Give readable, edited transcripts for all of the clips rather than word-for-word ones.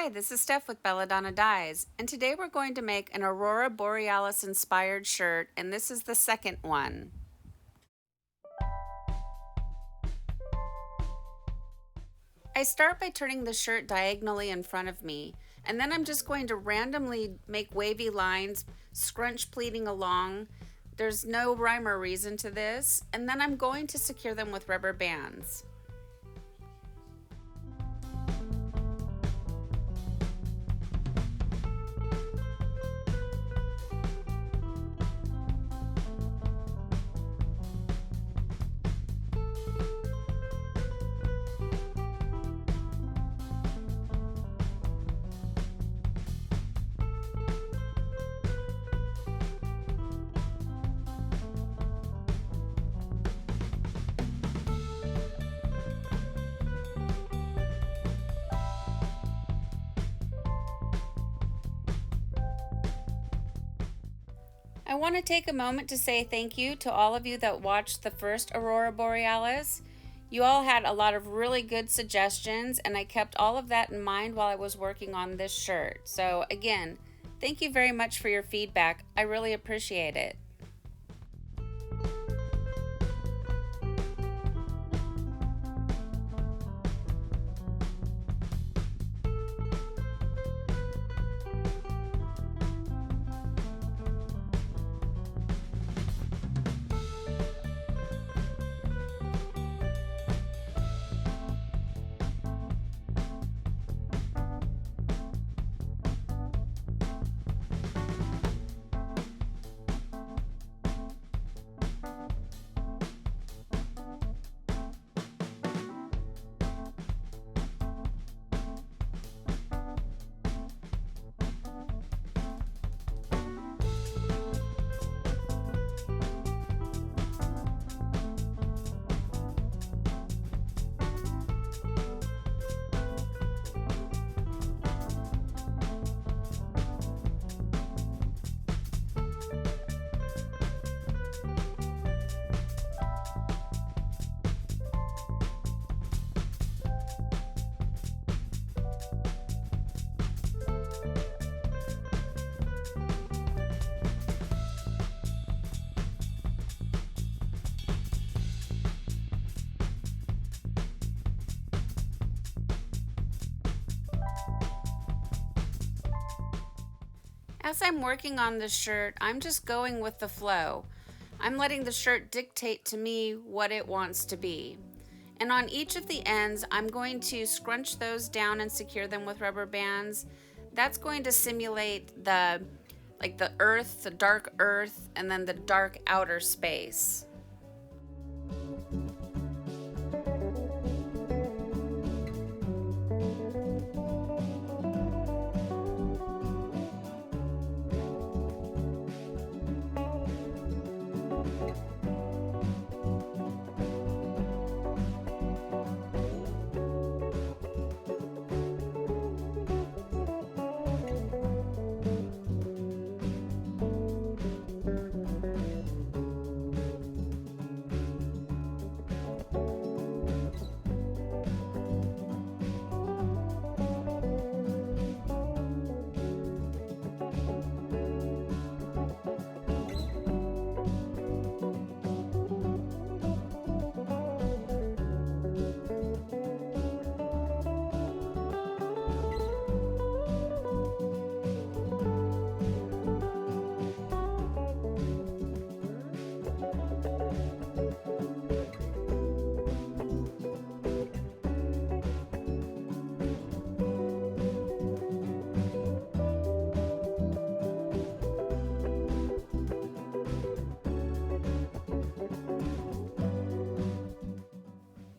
Hi, this is Steph with Belladonna Dyes, and today we're going to make an Aurora Borealis inspired shirt, and this is the second one. I start by turning the shirt diagonally in front of me, and then I'm just going to randomly make wavy lines, scrunch pleating along. There's no rhyme or reason to this, and then I'm going to secure them with rubber bands. I want to take a moment to say thank you to all of you that watched the first Aurora Borealis. You all had a lot of really good suggestions, and I kept all of that in mind while I was working on this shirt. So again, thank you very much for your feedback. I really appreciate it. As I'm working on this shirt, I'm just going with the flow. I'm letting the shirt dictate to me what it wants to be. And on each of the ends, I'm going to scrunch those down and secure them with rubber bands. That's going to simulate the earth, the dark earth, and then the dark outer space.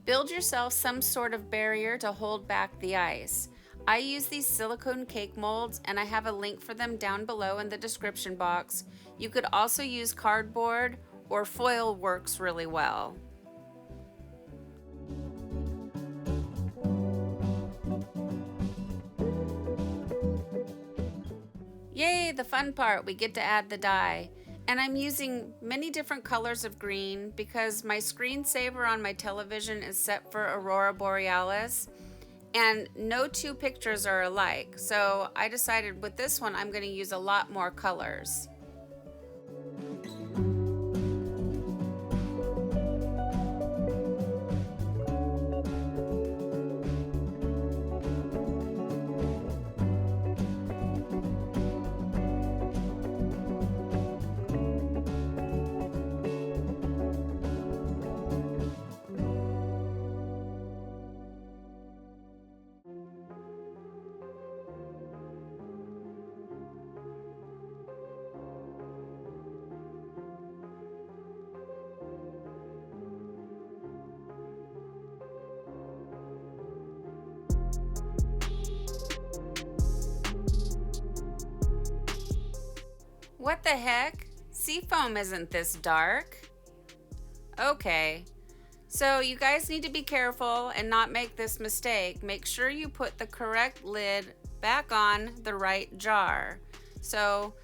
Build yourself some sort of barrier to hold back the ice. I use these silicone cake molds, and I have a link for them down below in the description box. You could also use cardboard, or foil works really well. Yay, the fun part, we get to add the dye. And I'm using many different colors of green because my screensaver on my television is set for Aurora Borealis. and no two pictures are alike. So I decided with this one, I'm going to use a lot more colors. What the heck? Seafoam isn't this dark. Okay, so you guys need to be careful and not make this mistake. Make sure you put the correct lid back on the right jar. So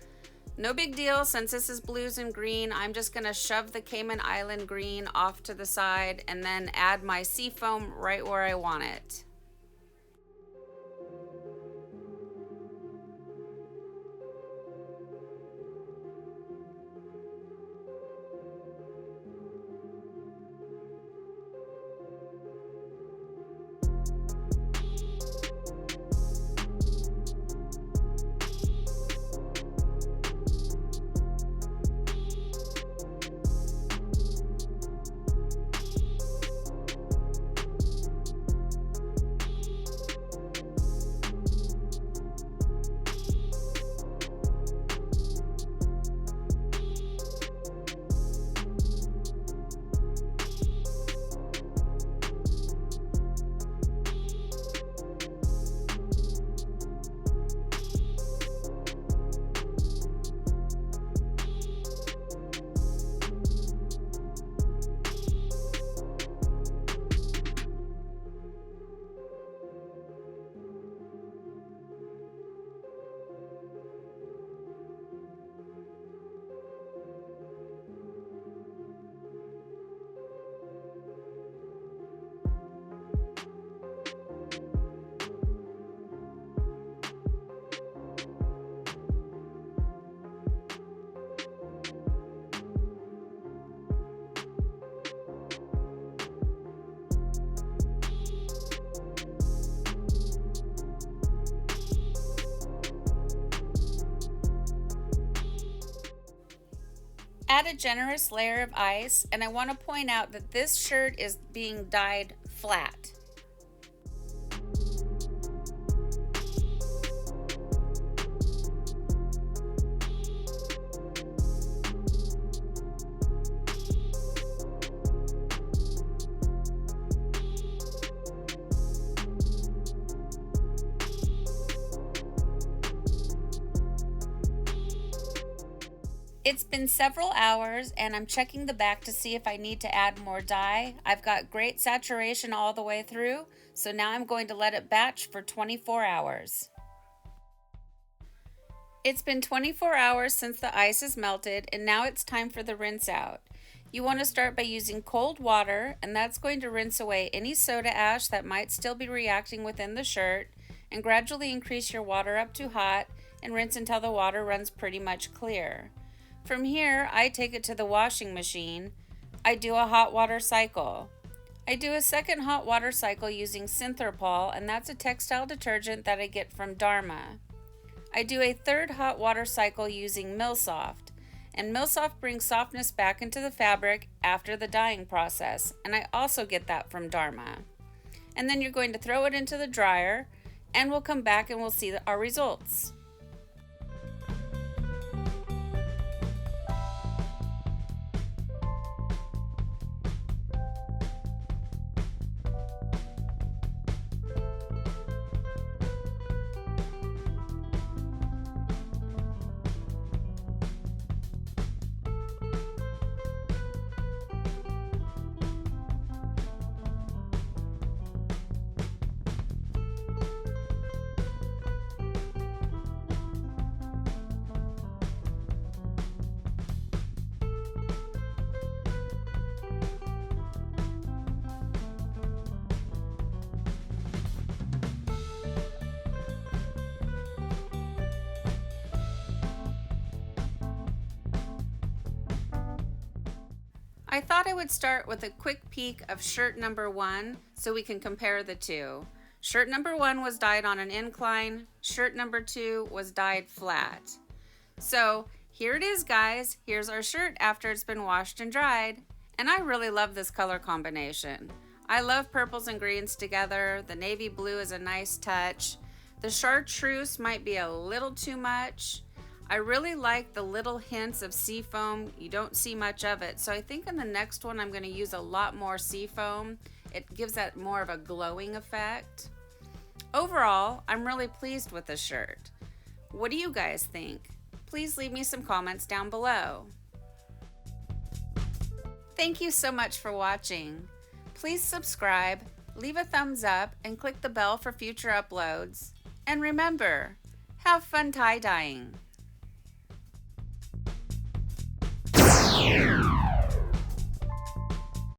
no big deal, since this is blues and green, I'm just gonna shove the Cayman Island green off to the side and then add my seafoam right where I want it. Add a generous layer of ice, and I want to point out that this shirt is being dyed flat. It's been several hours and I'm checking the back to see if I need to add more dye. I've got great saturation all the way through, so now I'm going to let it batch for 24 hours. It's been 24 hours since the ice is melted, and now it's time for the rinse out. You want to start by using cold water, and that's going to rinse away any soda ash that might still be reacting within the shirt, and gradually increase your water up to hot and rinse until the water runs pretty much clear. From here, I take it to the washing machine. I do a hot water cycle. I do a second hot water cycle using Synthrapol, and that's a textile detergent that I get from Dharma. I do a third hot water cycle using Millsoft, and Millsoft brings softness back into the fabric after the dyeing process, and I also get that from Dharma. And then you're going to throw it into the dryer, and we'll come back and we'll see our results. I thought I would start with a quick peek of shirt number 1 so we can compare the two. Shirt number 1 was dyed on an incline, shirt number 2 was dyed flat. So here it is, guys. Here's our shirt after it's been washed and dried. And I really love this color combination. I love purples and greens together. The navy blue is a nice touch. The chartreuse might be a little too much. I really like the little hints of seafoam. You don't see much of it. So I think in the next one I'm going to use a lot more seafoam. It gives that more of a glowing effect. Overall, I'm really pleased with this shirt. What do you guys think? Please leave me some comments down below. Thank you so much for watching. Please subscribe, leave a thumbs up, and click the bell for future uploads. And remember, have fun tie-dyeing.